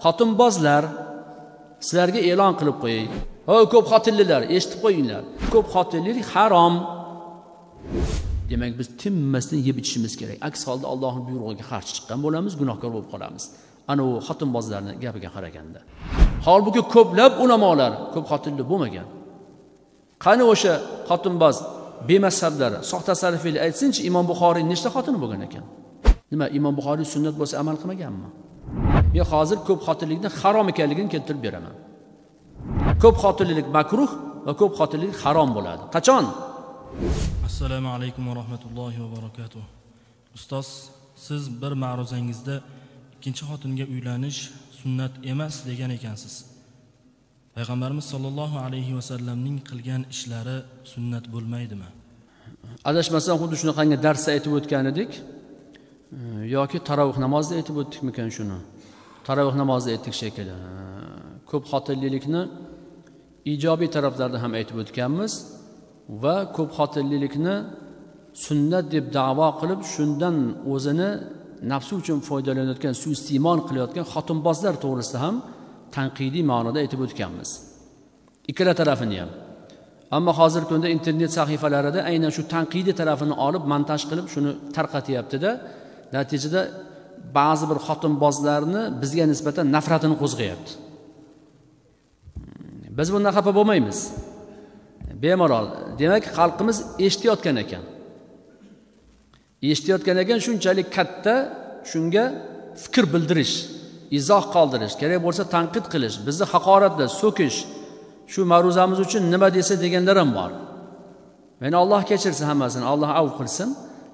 xotinbozlar, sizlarga e'lon qilib qo'yay. Ho, ko'p xotinlilar, eshitib qo'yinglar. Ko'p xotinlik harom. Demak, biz tinmasdan yeb ichishimiz kerak. Aks holda Allohning buyrug'iga qarshi chiqqan bo'lamiz, gunohkor bo'lib qolamiz. Ana u xotinbozlarning gapiga qaraganda. Holbuki ko'plab ulamolar ko'p xotinli bo'lmagan. Qani o'sha xotinboz bemazhablar, soxta salafiylar aytsinchi, Imom Buxoriy nechta xotini bo'lgan ekan? Nima, Imom Buxoriy sunnat bo'lsa amal qilmaganmi? Men hozir ko'p xotinlikning harom ekanligini keltirib beraman. Ko'p xotinlik makruh va ko'p xotinlik harom bo'ladi. Qachon? Assalomu alaykum va rahmatullohi va barakatuh. Ustoz, siz bir ma'ruzangizda ikkinchi xotinga uylanish sunnat emas degan ekansiz. Payg'ambarimiz sollallohu alayhi va sallamning qilgan ishlari sunnat bo'lmaydimi? Adashmasam xuddi shunaqangi darsda aytib o'tgan edik. Yoki tarovih namozida aytib o'tdikmikan shuni? Tarovih namozida aytdik shekilli. Ko'p xotinlilikni ijobiy taraflarida ham aytib o'tganmiz va ko'p xotinlilikni sunnat deb da'vo qilib, shundan o'zini nafsi uchun foydalanayotgan, suiiste'mol qilayotgan xotinbozlar to'g'risida ham tanqidiy ma'noda aytib o'tganmiz. Ikkala tarafini ham. Ammo hozirgi kunda internet sahifalarida aynan shu tanqidiy tarafini olib, montaj qilib shuni tarqatyapti-da, natijada ba'zi bir xotinbozlarni bizga nisbatan nafratini qo'zg'ayapti. Biz bundan xafa bo'lmaymiz. Bemalol. Demak, xalqimiz eshitayotgan ekan. Eshitayotgan ekan, shunchalik katta shunga fikr bildirish, izoh qoldirish, kerak bo'lsa tanqid qilish, bizni haqoratlash, so'kish, shu ma'ruzamiz uchun nima desa deganlar ham bor. Meni Alloh kechirsin hammasini, Alloh avf qilsin,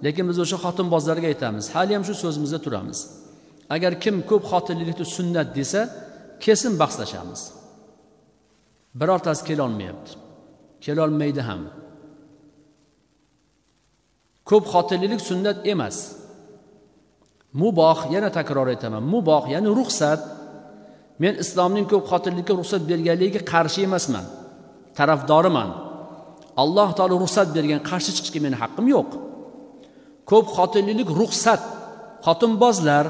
lekin biz o'sha xotinbozlarga aytamiz, hali ham shu so'zimizda turamiz. Agar kim ko'p xotinlikni sunnat desa, kesin bahslashamiz. Birortasi kela olmayapti. Kela olmaydi ham. Ko'p xotinlik sunnat emas. Muboh, yana takror aytaman, muboh, ya'ni ruxsat. Men islomning ko'p xotinlikka ruxsat berganligiga qarshi emasman. Tarafdoriman. Alloh taolo ruxsat bergan, qarshi chiqishga meni haqqim yo'q. Ko'p xotinlik ruxsat. Xotinbozlar,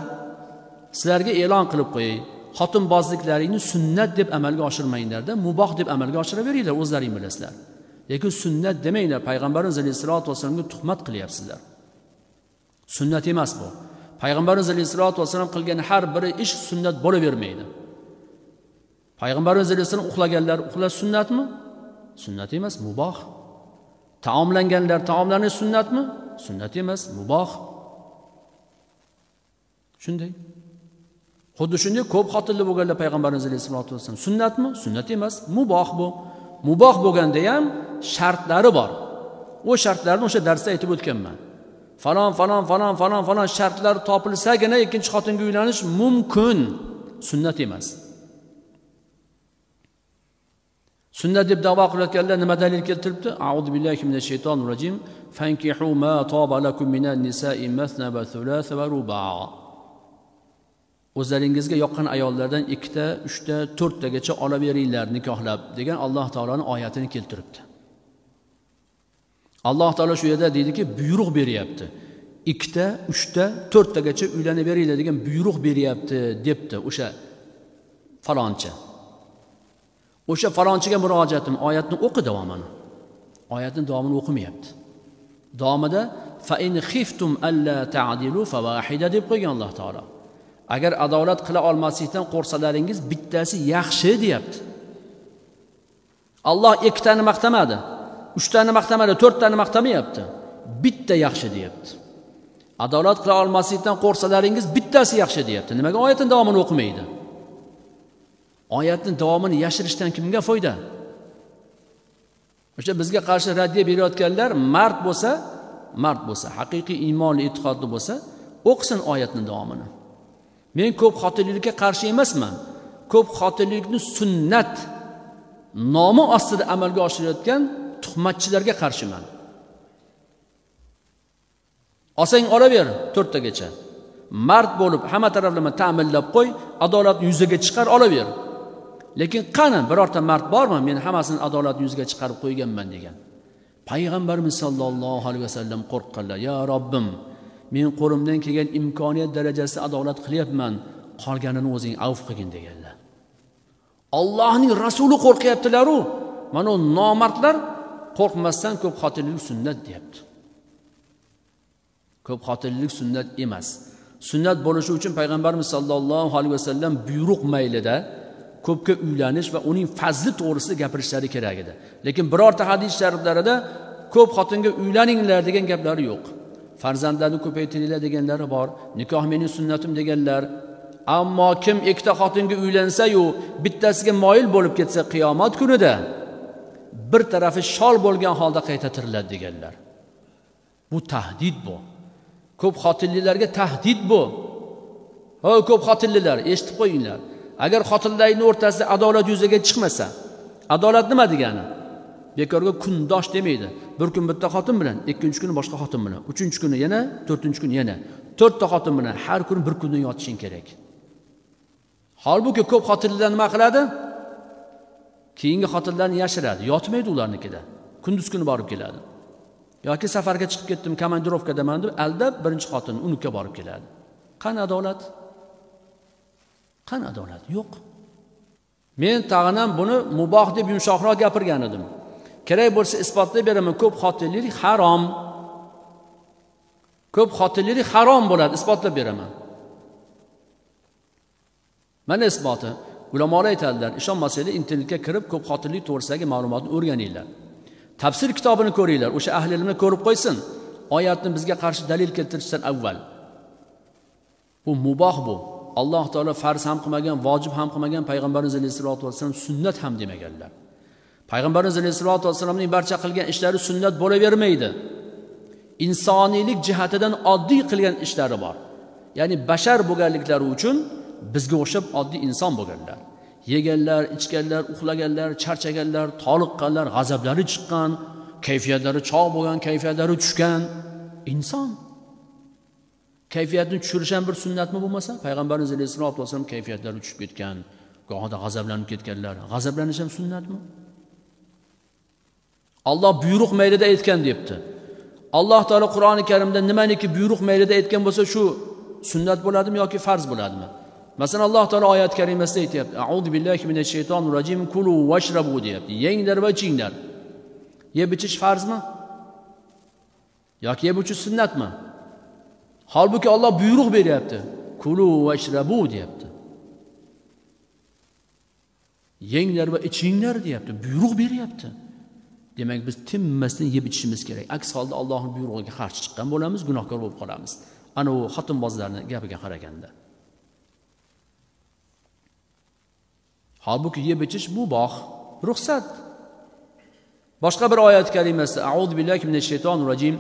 sizlarga e'lon qilib qo'yay. Xotinbozliklaringni sunnat deb amalga oshirmanglar-da, muboh deb amalga oshiraveringlar, o'zlaring bilasizlar. Lekin sunnat demanglar, payg'ambarimiz alayhisolatu vasallamga tuhmat qilyapsizlar. Sunnat emas bu. Payg'ambarimiz alayhisolatu vasallam qilgan har bir ish sunnat bo'lavermaydi. Payg'ambarimiz alayhisollam uxlaganlar, uxlash sunnatmi? Sunnat emas, muboh. Taomlanganlar, taomlanish sunnatmi? Sunnat emas, muboh. Shunday. Xuddi shunday ko'p xotinli bo'lganlar payg'ambarimiz alayhisolatu vasallam sunnatmi? Sunnat emas, muboh bu. Muboh bo'lganda ham shartlari bor. O shartlarni o'sha darsda aytib o'tganman. Falon shartlar topilsagina ikkinchi xotinga uylanish mumkin. Sunnat emas. Sunnat deb da'vo qilayotganlar nima dalil keltiribdi? A'udhu billahi minash shaytonir rojim. Fankihu ma toba lakum minan nisa'i mathna va thulatha va ruba'. O'zlaringizga yoqqan ayollardan 2 ta, 3 ta, 4 tagacha olaveringlar nikohlab degan Alloh taolaning oyatini keltiribdi. Alloh taolo shu yerda deydiki, buyruq beryapti. 2 ta, 3 ta, 4 tagacha uylanaveringlar degan buyruq beryapti debdi o'sha falonchi. O'sha falonchiga murojaatim oyatni o'qi davomini. Oyatning davomini o'qimayapti. Davomida fa in khiftum alla ta'dilu fawahida deb qo'ygan Alloh taolo. Agar adolat qila olmaslikdan qo'rsalaringiz bittasi yaxshi deyapti. Alloh 2 tani maqtamadi, 3 tani maqtamadi, 4 tani maqtamayapti. Bitta yaxshi deyapti. Adolat qila olmaslikdan qo'rsalaringiz bittasi yaxshi deyapti. Nimaga oyatning davomini o'qimaydi? Oyatning davomini yashirishdan kimga foyda? O'sha bizga qarshi raddiya berayotganlar mard bo'lsa, haqiqiy iymonli, e'tiqodli bo'lsa, o'qisin oyatning davomini. Men ko'p xotinlikka qarshi emasman. Ko'p xotinlikni sunnat nomi ostida amalga oshirayotgan tuhmatchilarga qarshiman. Olsang olaver 4 tagacha. Mard bo'lib, hamma taraflama ta'minlab qo'y, adolatni yuzaga chiqar, olaver. Lekin qani birorta mard bormi? Men hammasini adolatni yuzaga chiqarib qo'yganman degan. Payg'ambarimiz sollallohu alayhi vasallam qo'rqqanlar. Ya Robbim, men qo'limdan kelgan imkoniyat darajasida adolat qilyapman. qolganini o'zing avf qilgin deganlar. Allohning rasuli qo'rqyaptilar-ku. Mana u nomardlar qo'rqmasdan ko'p xotinlik sunnat deyapti. Ko'p xotinlik sunnat emas. Sunnat bo'lishi uchun payg'ambarimiz sollallohu alayhi vasallam buyruq maylida ko'pga uylanish va uning fazli to'g'risida gapirishlari kerak edi. Lekin birorta hadis shariflarida ko'p xotinga uylaninglar degan gaplari yo'q. Farzandlarni ko'paytiringlar deganlari bor. Nikoh mening sunnatim deganlar. Ammo kim ikkita xotinga uylansa-yu, bittasiga moyil bo'lib ketsa qiyomat kunida bir tarafi shol bo'lgan holda qayta tiriladi deganlar. Bu tahdid bu. Ko'p xotinlilarga tahdid bu. Ha, ko'p xotinlilar, eshitib qo'yinglar. Agar xotinlarning o'rtasida adolat yuzaga chiqmasa, adolat nima degani? Bekorga kundosh demaydi. Bir kun bitta xotin bilan, ikkinchi kuni boshqa xotin bilan, uchinchi kuni yana, to'rtinchi kun yana. 4 ta xotin bilan har kun bir kundan yotishing kerak. Holbuki ko'p xotinlar nima qiladi? Keyingi xotinlarni yashiradi, yotmaydi ularnikida. Kunduz kuni borib keladi. Yoki safarga chiqib ketdim, komandirovkadaman deb aldab birinchi xotin unga borib keladi. Qani adolat? Qani adolat? Yo'q. Men tag'in ham buni muboh deb yumshoqroq gapirgan edim. Kerak bo'lsa isbotlab beraman, ko'p xotinlik harom. Ko'p xotinlik harom bo'ladi, isbotlab beraman. Mana isboti. Ulamolar aytadilar, ishonmasanglar internetga kirib ko'p xotinlik to'g'risidagi ma'lumotni o'rganinglar. Tafsir kitobini ko'ringlar, o'sha ahli ilmni ko'rib qo'ysin. Oyatni bizga qarshi dalil keltirishdan avval. Bu muboh bu. Alloh taolo farz ham qilmagan, vojib ham qilmagan, payg'ambarimiz sollallohu alayhi vasallam sunnat ham demaganlar. Payg'ambarimiz sollallohu alayhi vasallamning barcha qilgan ishlari sunnat bo'lavermaydi. İnsoniylik jihatidan oddiy qilgan ishlari bor. Ya'ni bashar bo'lganliklari uchun bizga o'xshab oddiy inson bo'lganlar. Yeganlar, ichganlar, uxlaganlar, charchaganlar, toliqqanlar, g'azablari chiqqan, kayfiyatlari chog' bo'lgan, kayfiyatlari tushgan inson. Kayfiyatni tushirish ham bir sunnatmi bo'lmasa, payg'ambarimiz sollallohu alayhi vasallam kayfiyatlari tushib ketgan, go'yoda g'azablanib ketganlar. G'azablanish ham sunnatmi? Alloh buyruq maylida aytgan debdi. Alloh taolo Qur'oni Karimda nimaniki buyruq maylida aytgan bo'lsa, shu sunnat bo'ladimi yoki farz bo'ladimi? Masalan, Alloh taolo oyat karimasida aytayapti: "A'udhu billahi minash shaytonir rojim, kulu washrabu" deyapti. Yenglar va ichinglar. Yeb ichish farzmi? Yoki yeb ichish sunnatmi? Halbuki Alloh buyruq beryapti. Kulu washrabu deyapti. Yenglar va ichinglar deyapti. Buyruq beryapti. Demak, biz tinmasdan yeb ichishimiz kerak. Aks holda Allohning buyrug'iga qarshi chiqqan bo'lamiz, gunohkor bo'lib qolamiz. Ana u xotinbozlarning gapiga qaraganda. Halbuki yeb ichish muboh, ruxsat. Boshqa bir oyat kalimasida A'udhu billahi minash shaytonir rojim.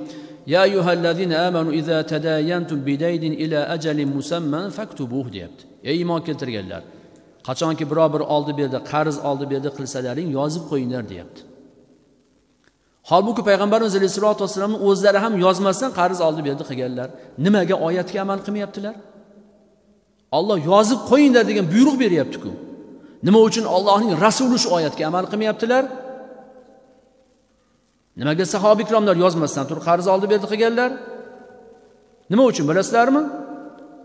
Ya ayyuhallazina amanu idza tadayantum bidaydin ila ajalin musamman faktubuhu deyapti. Ey iymon keltirganlar, qachonki biror bir oldi berdi, qarz oldi berdi qilsalaring yozib qo'yinglar deyapti. Halbuki payg'ambarimiz sollallohu alayhi vasallamning o'zlari ham yozmasdan qarz oldi berdi qilganlar. Nimaga oyatga amal qilmayaptilar? Alloh yozib qo'yinglar degan buyruq beryapti-ku. Nima uchun Allohning rasuli shu oyatga amal qilmayaptilar? Nimaga sahoba ikromlar yozmasdan turib qarz oldi berdi qilganlar? Nima uchun bilasizlarmi?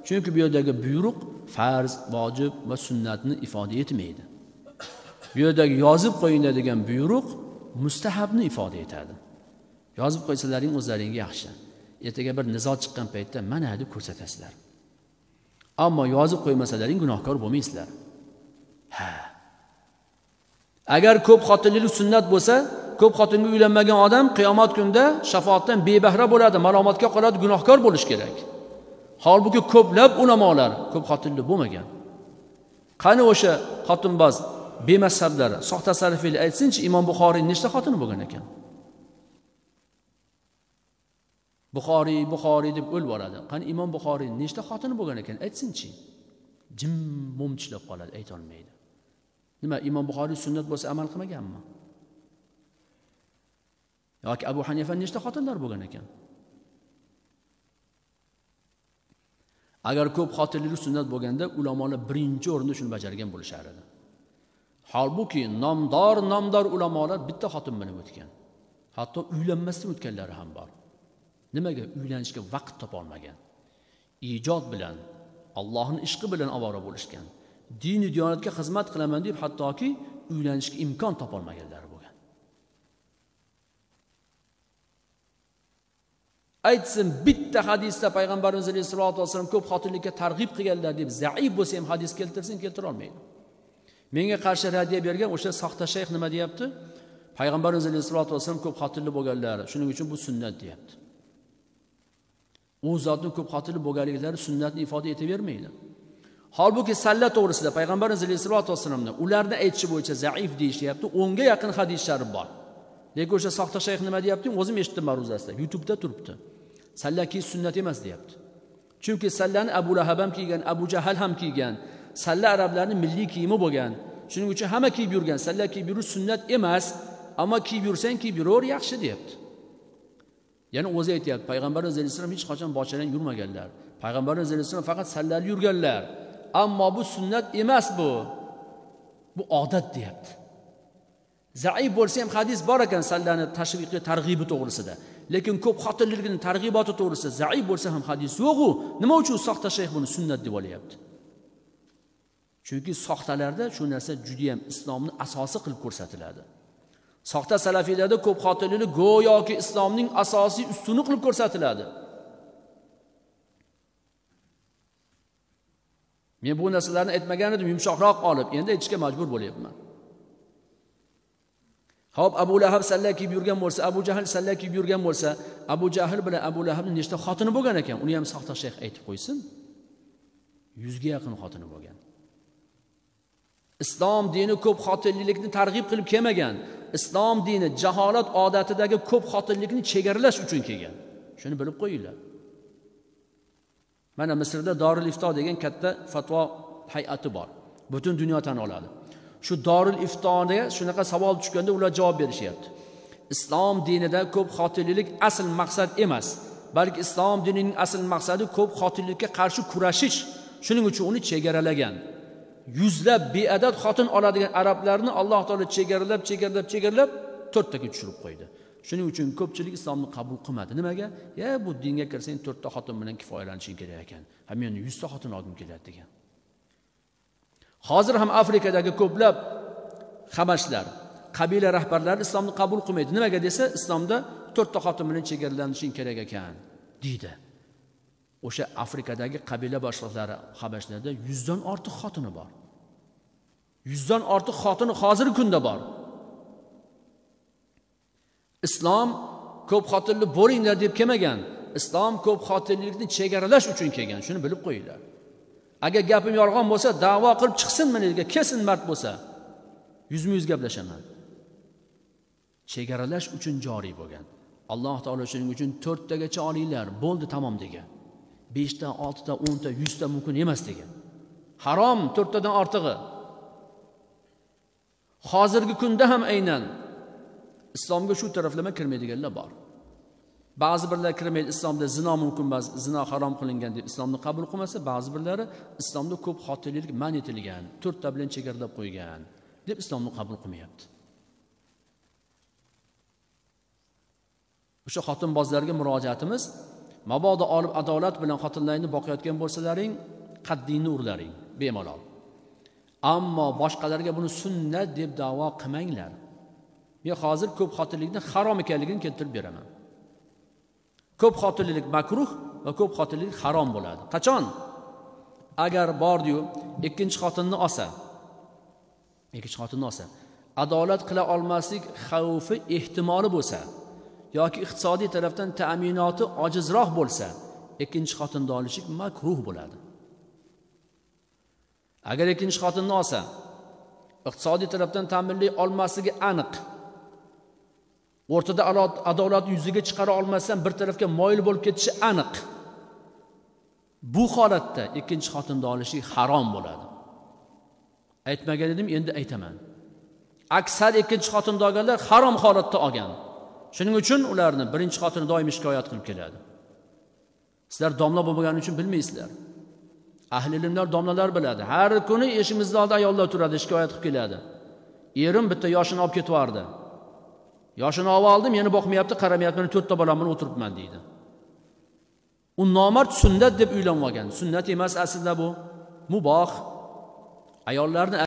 Chunki bu yerdagi buyruq farz, vojib va sunnatni ifoda etmaydi. Bu yerdagi yozib qo'yinglar degan buyruq mustahabni ifoda etadi. Yozib qo'ysalaring o'zlaringga yaxshi. Ertaga bir nizo chiqqan paytda mana deb ko'rsatasizlar. Ammo yozib qo'ymasalaring gunohkor bo'lmaysizlar. Agar ko'p xotinlik sunnat bo'lsa, ko'p xotinga uylanmagan odam qiyomat kunida shafoatdan bebahra bo'ladi, malomatga qoladi, gunohkor bo'lish kerak. Holbuki ko'plab ulamolar ko'p xotinlik bo'lmagan. Qani o'sha xotinboz bemazhablar, soxta sarfiylar aytsinchi, Imom Buxoriy nechta xotini bo'lgan ekan? Buxoriy deb o'lib boradi. Qani Imom Buxoriy nechta xotini bo'lgan ekan? Aytsinchi. Jim mumchlab qoladi, ayta olmaydi. Nima, Imom Buxoriy sunnat bo'lsa amal qilmaganmi? Yoki Abu Hanifa nechta xotinlar bo'lgan ekan? Agar ko'p xotinlik sunnat bo'lganda, ulamolar birinchi o'rinda shuni bajargan bo'lishar edi. Halbuki nomdor ulamolar bitta xotin bilan o'tgan. Hatto uylanmasdan o'tganlari ham bor. Nimaga? Uylanishga vaqt topa olmagan. Ijod bilan, Allohning ishqi bilan ovora bo'lishgan. Dini diyonatga xizmat qilaman deb hattoki uylanishga imkon topolmaganlar bo'lgan. Aytsin bitta hadisda payg'ambarimiz sollallohu alayhi vasallam ko'p xotinlikka targ'ib qilganlar deb zaif bo'lsa ham hadis keltirsin, keltira olmaydi. Menga qarshi radiya bergan o'sha soxta shayx nima deyapti? Payg'ambarimiz sollallohu alayhi vasallam ko'p xotinli bo'lganlar, shuning uchun bu sunnat deyapti. U zotning ko'p xotinli bo'lganliklari sunnatni ifoda etavermaydi. Holbuki salla to'g'risida payg'ambarimiz sollallohu alayhi vasallamning ularni aytishi bo'yicha zaif deyishyapti. 10 ga yaqin hadis sharif bor. Lekin o'sha soxta shayx nima deyapti? O'zim eshitdim ma'ruzasida. YouTube'da turibdi. Salla kiyish sunnat emas deyapti. Chunki sallani Abu Lahab ham kiygan, Abu Jahl ham kiygan. Salla arablarning milliy kiyimi bo'lgan. Shuning uchun hamma kiyib yurgan. Salla kiyib yurish sunnat emas, ammo kiyib yursang kiyib yuraver, yaxshi deyapti. Ya'ni o'zi aytayapti, payg'ambarimiz sollallohu alayhi vasallam hech qachon bochadan yurmaganlar. Payg'ambarimiz sollallohu alayhi vasallam faqat sallali yurganlar. Ammo bu sunnat emas bu. Bu odat deyapti. Zaif bo'lsa ham hadis bor ekan sallani tashviqi, targ'ibi to'g'risida. Lekin ko'p xotinlikning targ'iboti to'g'risida zaif bo'lsa ham hadis yo'q-u. Nima uchun soxta shayx buni sunnat deb olyapti? Chunki soxtalarda shu narsa juda ham islomning asosi qilib ko'rsatiladi. Soxta salafiylarda ko'p xotinlik go'yoki islomning asosiy ustuni qilib ko'rsatiladi. Men bu narsalarni aytmagan edim, yumshoqroq olib, endi aytishga majbur bo'lyapman. Xo'p, Abu Lahab salla kiyib yurgan bo'lsa, Abu Jahl salla kiyib yurgan bo'lsa, Abu Jahl bilan Abu Lahabning nechta xotini bo'lgan ekan? Uni ham soxta shayx aytib qo'ysin. 100 ga yaqin xotini bo'lgan. Islom dini ko'p xotinlikni targ'ib qilib kelmagan. Islom dini jaholat odatidagi ko'p xotinlikni chegaralash uchun kelgan. Shuni bilib qo'yinglar. Mana Misrda Darul Ifto degan katta fatvo hay'ati bor. Butun dunyo tan oladi. Shu Darul Iftoga shunaqa savol tushganda ular javob berishyapti. Islom dinida ko'p xotinlik asl maqsad emas, balki islom dinining asl maqsadi ko'p xotinlikka qarshi kurashish. Shuning uchun uni chegaralagan. Yuzlab beadad xotin oladigan arablarni Alloh taolo chegaralab 4 taga tushirib qo'ydi. Shuning uchun ko'pchilik islomni qabul qilmadi. Nimaga? Bu dinga kirsang 4 ta xotin bilan kifoyalanishing kerak ekan. Men 100 ta xotin olgim keladi degan. Hozir ham Afrikadagi ko'plab habashlar, qabila rahbarlari islomni qabul qilmaydi. Nimaga desa, islomda 4 ta xotin bilan chegaralanishing kerak ekan deydi. O'sha Afrikadagi qabila boshliqlari habashlarda 100 dan ortiq xotini bor. 100 dan ortiq xotini hozirgi kunda bor. Islom ko'p xotinli bo'linglar deb kelmagan. Islom ko'p xotinlikni chegaralash uchun kelgan. Shuni bilib qo'yinglar. Agar gapim yolg'on bo'lsa, da'vo qilib chiqsin menga, kesin mard bo'lsa. 100 gaplashaman. Chegaralash uchun joriy bo'lgan. Alloh taolo shuning uchun 4 tagacha olinglar, bo'ldi tamom degan. 5 ta, 6 ta, 10 ta, 100 ta mumkin emas degan. Harom 4 tadan ortig'i. Hozirgi kunda ham aynan islomga shu taraflama kirmaydiganlar bor. Ba'zi birlar kirmaydi, islomda zino mumkin emas, zino harom qilingan deb islomni qabul qilmasa, ba'zi birlari islomda ko'p xotinlik man etilgan, 4 ta bilan chegaralab qo'ygan deb islomni qabul qilmayapti. O'sha xotinbozlarga murojaatimiz, mabodo olib adolat bilan xotinlarni boqayotgan bo'lsalaring, qaddingni urlaring, bemalol. Ammo boshqalarga buni sunnat deb da'vo qilmanglar. Men hozir ko'p xotinlikni harom ekanligini keltirib beraman. Ko'p xotinlik makruh va ko'p xotinlik harom bo'ladi. Qachon? Agar bordi-yu, ikkinchi xotinni olsa, adolat qila olmaslik xavfi ehtimoli bo'lsa, yoki iqtisodiy tarafdan ta'minoti ojizroq bo'lsa, ikkinchi xotinni olishlik makruh bo'ladi. Agar ikkinchi xotinni olsa, iqtisodiy tarafdan ta'minlay olmasligi aniq, o'rtada adolatni yuzaga chiqara olmasdan bir tarafga moyil bo'lib ketishi aniq. Bu holatda ikkinchi xotinni olishlik harom bo'ladi. Aytmagan edim, endi aytaman. Aksar ikkinchi xotinni olganlar harom holatda olgan. Shuning uchun ularni birinchi xotini doimiy shikoyat qilib keladi. Sizlar domla bo'lmagani uchun bilmaysizlar. Ahli ilmlar domlalar biladi. Har kuni eshigimizda oldida ayollar turadi, shikoyat qilib keladi. Erim bitta yoshini olib ketib yordi. Yoshini olib oldim, meni boqmayapti, qaramayapti, 4 ta bolam bilan o'tiribman deydi. U nomard sunnat deb uylanib olgan. Sunnat emas aslida bu. Muboh. Ayollarni